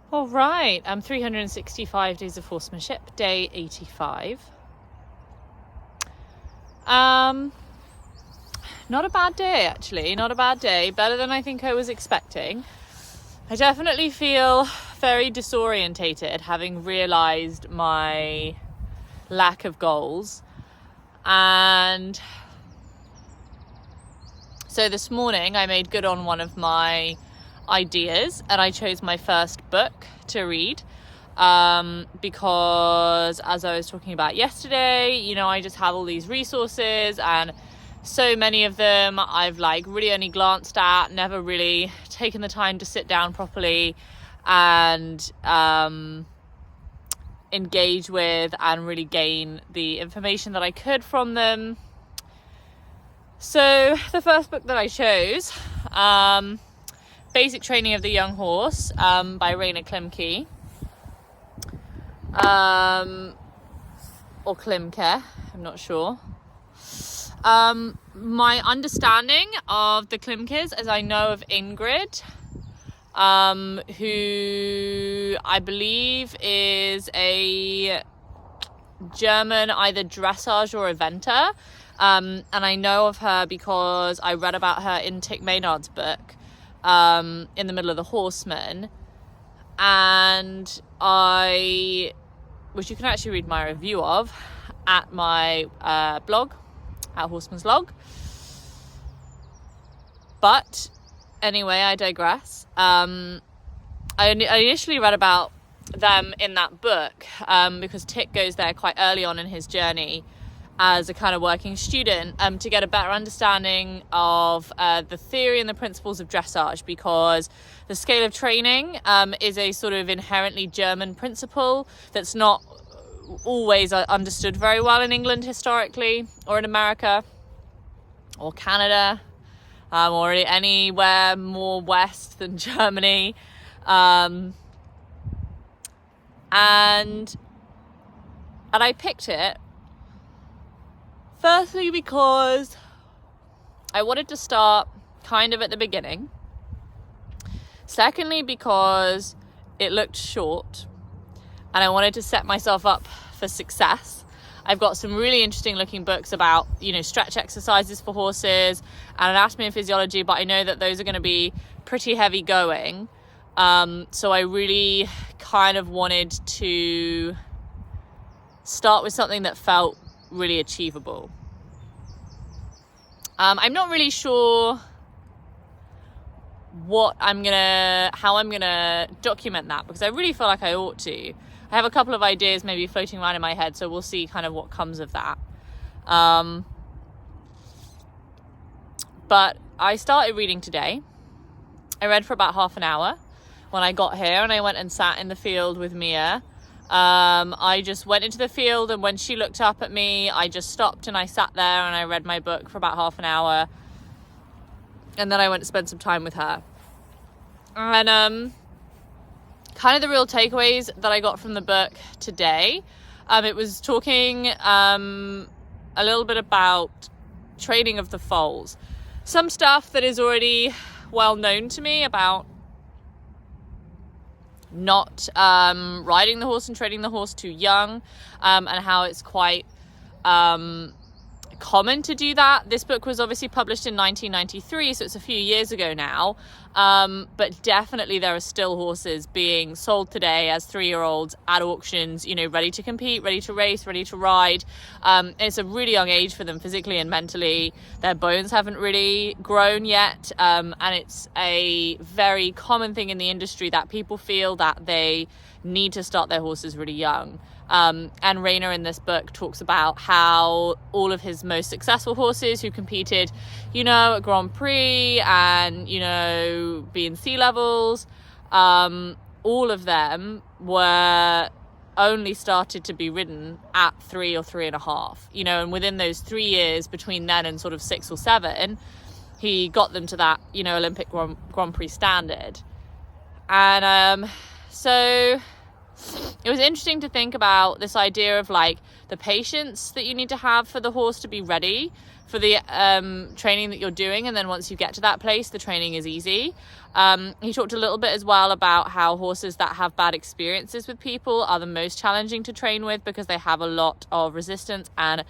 All right, 365 Days of Horsemanship, day 85. Not a bad day, actually. Not a bad day. Better than I think I was expecting. I definitely feel very disorientated, having realised my lack of goals. And so this morning I made good on one of my ideas and I chose my first book to read because, as I was talking about yesterday, I just have all these resources and so many of them I've really only glanced at, never really taken the time to sit down properly and engage with and really gain the information that I could from them. So the first book that I chose, Basic Training of the Young Horse, by Rainer Klimke, or Klimke, I'm not sure. My understanding of the Klimkes, as I know of Ingrid, who I believe is a German either dressage or eventer, and I know of her because I read about her in Tick Maynard's book, in the middle of the Horseman, and which you can actually read my review of at my blog at Horseman's Log. But anyway, I digress. I initially read about them in that book because Tick goes there quite early on in his journey as a kind of working student to get a better understanding of the theory and the principles of dressage, because the scale of training is a sort of inherently German principle that's not always understood very well in England historically, or in America or Canada, or anywhere more west than Germany. And I picked it firstly because I wanted to start kind of at the beginning. Secondly, because it looked short and I wanted to set myself up for success. I've got some really interesting looking books about, stretch exercises for horses and anatomy and physiology, but I know that those are going to be pretty heavy going. So I really kind of wanted to start with something that felt really achievable. I'm not really sure how I'm gonna document that, because I really feel like I ought to. I have a couple of ideas maybe floating around in my head, so we'll see kind of what comes of that. But I started reading today. I read for about half an hour when I got here, and I went and sat in the field with Mia. I just went into the field, and when she looked up at me, I just stopped and I sat there and I read my book for about half an hour, and then I went to spend some time with her. And kind of the real takeaways that I got from the book today, it was talking a little bit about training of the foals. Some stuff that is already well known to me about not riding the horse and training the horse too young, and how it's quite common to do that. This book was obviously published in 1993, so it's a few years ago now, but definitely there are still horses being sold today as 3-year-olds at auctions, ready to compete, ready to race, ready to ride. It's a really young age for them physically and mentally. Their bones haven't really grown yet, and it's a very common thing in the industry that people feel that they need to start their horses really young. And Rainer in this book talks about how all of his most successful horses who competed, at Grand Prix and, B&C levels, all of them were only started to be ridden at 3 or 3.5, and within those 3 years between then and sort of 6 or 7, he got them to that, Olympic Grand Prix standard. And so it was interesting to think about this idea of the patience that you need to have for the horse to be ready for the training that you're doing, and then once you get to that place, the training is easy. He talked a little bit as well about how horses that have bad experiences with people are the most challenging to train with, because they have a lot of resistance and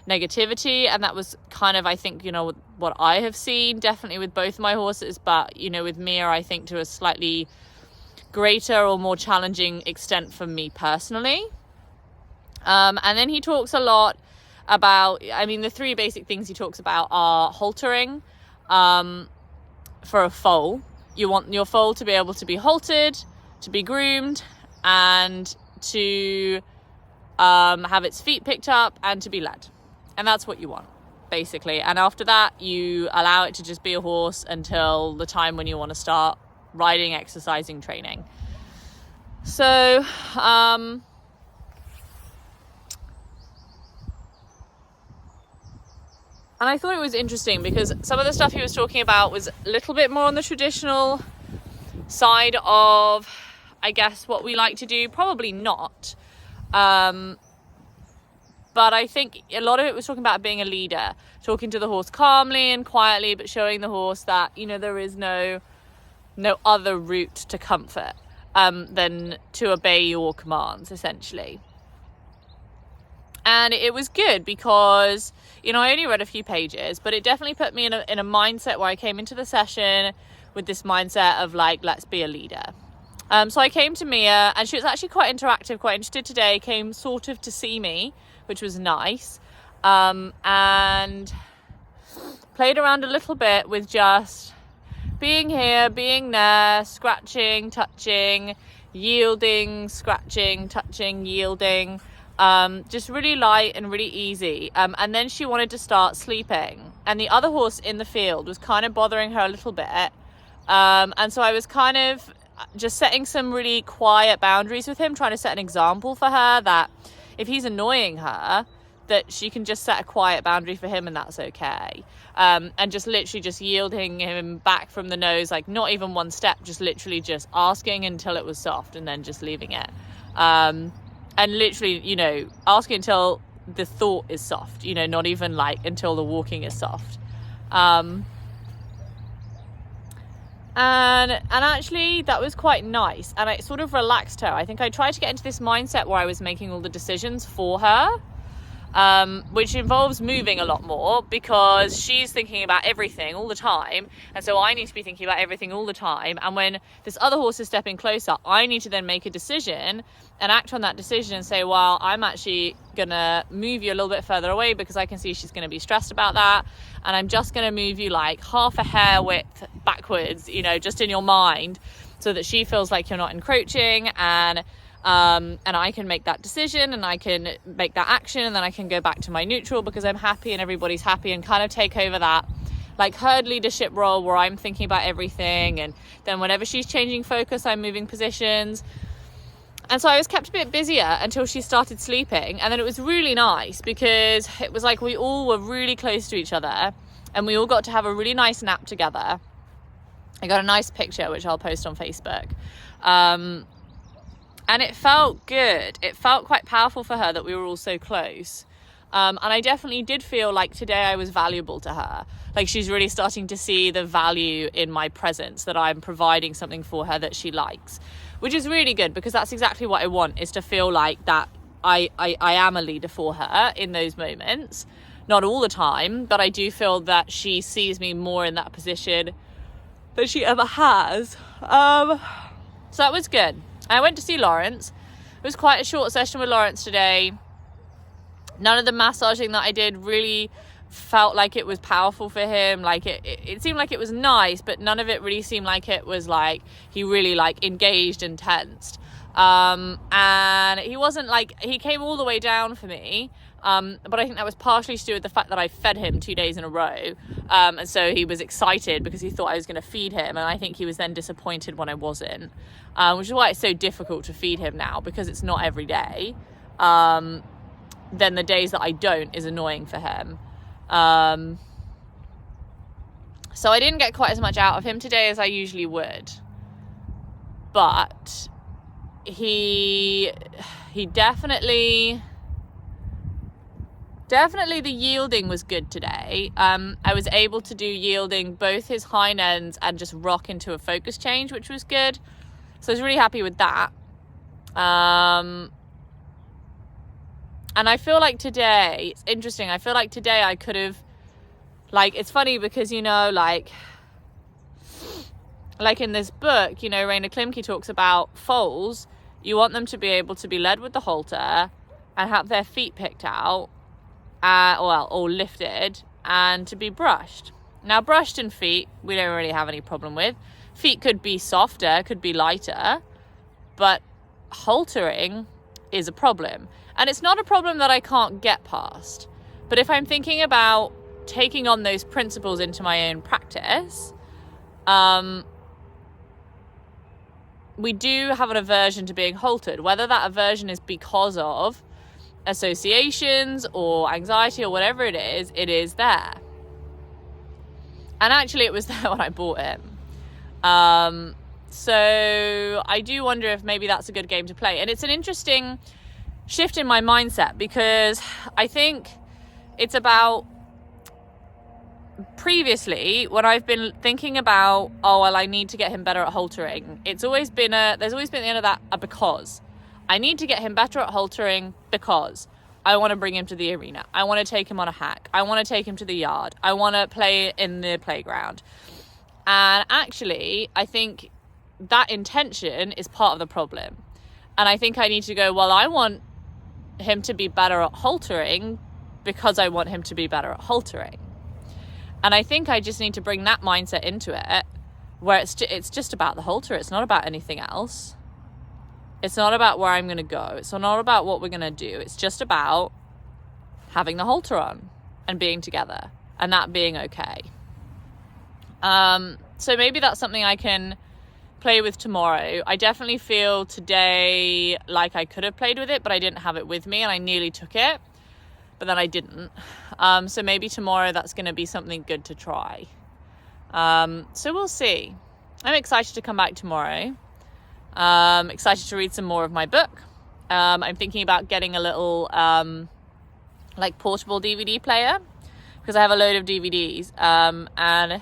negativity, and that was kind of, I think, you know, what I have seen definitely with both my horses, but, you know, with Mia, I think to a slightly greater or more challenging extent for me personally. And then he talks a lot about, I mean, the three basic things he talks about are haltering for a foal. You want your foal to be able to be haltered, to be groomed, and to have its feet picked up and to be led. And that's what you want, basically. And after that, you allow it to just be a horse until the time when you want to start riding, exercising, training. So, and I thought it was interesting because some of the stuff he was talking about was a little bit more on the traditional side of, I guess, what we like to do. Probably not. But I think a lot of it was talking about being a leader, talking to the horse calmly and quietly, but showing the horse that, you know, there is no other route to comfort than to obey your commands, essentially. And it was good because, you know, I only read a few pages, but it definitely put me in a mindset where I came into the session with this mindset of like, let's be a leader. So I came to Mia, and she was actually quite interactive, quite interested today, came sort of to see me, which was nice, and played around a little bit with just being here, being there, scratching, touching, yielding, scratching, touching, yielding, just really light and really easy. And then she wanted to start sleeping, and the other horse in the field was kind of bothering her a little bit, and so I was kind of just setting some really quiet boundaries with him, trying to set an example for her that if he's annoying her, that she can just set a quiet boundary for him and that's okay. And just literally just yielding him back from the nose, like not even one step, just literally just asking until it was soft and then just leaving it. And literally, you know, asking until the thought is soft, you know, not even like until the walking is soft. And actually that was quite nice, and it sort of relaxed her. I think I tried to get into this mindset where I was making all the decisions for her, which involves moving a lot more because she's thinking about everything all the time, and so I need to be thinking about everything all the time. And when this other horse is stepping closer, I need to then make a decision and act on that decision and say, well, I'm actually gonna move you a little bit further away because I can see she's gonna be stressed about that, and I'm just gonna move you like half a hair width backwards, you know, just in your mind, so that she feels like you're not encroaching, and I can make that decision and I can make that action, and then I can go back to my neutral because I'm happy and everybody's happy, and kind of take over that like herd leadership role where I'm thinking about everything, and then whenever she's changing focus, I'm moving positions. And so I was kept a bit busier until she started sleeping, and then it was really nice because it was like we all were really close to each other and we all got to have a really nice nap together. I got a nice picture which I'll post on Facebook. And it felt good. It felt quite powerful for her that we were all so close. And I definitely did feel like today I was valuable to her. Like she's really starting to see the value in my presence, that I'm providing something for her that she likes, which is really good because that's exactly what I want, is to feel like that I am a leader for her in those moments. Not all the time, but I do feel that she sees me more in that position than she ever has. So that was good. I went to see Lawrence. It was quite a short session with Lawrence today. None of the massaging that I did really felt like it was powerful for him. Like it seemed like it was nice, but none of it really seemed like it was like he really like engaged and tensed. And he wasn't like, he came all the way down for me. But I think that was partially to do with the fact that I fed him 2 days in a row. And so he was excited because he thought I was going to feed him. And I think he was then disappointed when I wasn't, which is why it's so difficult to feed him now, because it's not every day. Then the days that I don't is annoying for him. So I didn't get quite as much out of him today as I usually would. But he definitely definitely the yielding was good today. I was able to do yielding both his hind ends and just rock into a focus change, which was good. So I was really happy with that. And I feel like today, it's interesting, I feel like today I could have, like, it's funny because, you know, like in this book, you know, Raina Klimke talks about foals. You want them to be able to be led with the halter and have their feet picked out, or lifted, and to be brushed. Now, brushed and feet, we don't really have any problem with. Feet could be softer, could be lighter, but haltering is a problem. And it's not a problem that I can't get past. But if I'm thinking about taking on those principles into my own practice, we do have an aversion to being haltered. Whether that aversion is because of associations or anxiety or whatever it is there. And actually it was there when I bought him. So I do wonder if maybe that's a good game to play. And it's an interesting shift in my mindset, because I think it's about, previously when I've been thinking about, oh, well, I need to get him better at haltering, there's always been the end of that, because I need to get him better at haltering because I want to bring him to the arena, I want to take him on a hack, I want to take him to the yard, I want to play in the playground. And actually I think that intention is part of the problem. And I think I need to go, well, I want him to be better at haltering because I want him to be better at haltering. And I think I just need to bring that mindset into it, where it's just about the halter. It's not about anything else. It's not about where I'm going to go. It's not about what we're going to do. It's just about having the halter on and being together, and that being okay. So maybe that's something I can play with tomorrow. I definitely feel today like I could have played with it, but I didn't have it with me, and I nearly took it, but then I didn't. So maybe tomorrow that's going to be something good to try. So we'll see. I'm excited to come back tomorrow. Excited to read some more of my book. I'm thinking about getting a little like portable DVD player, because I have a load of DVDs, and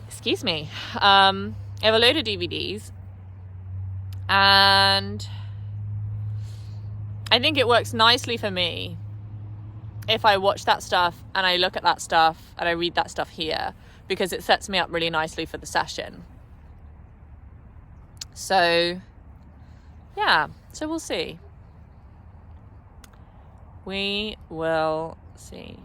excuse me, I have a load of DVDs, and I think it works nicely for me if I watch that stuff and I look at that stuff and I read that stuff here, because it sets me up really nicely for the session. So yeah, so we'll see. We will see.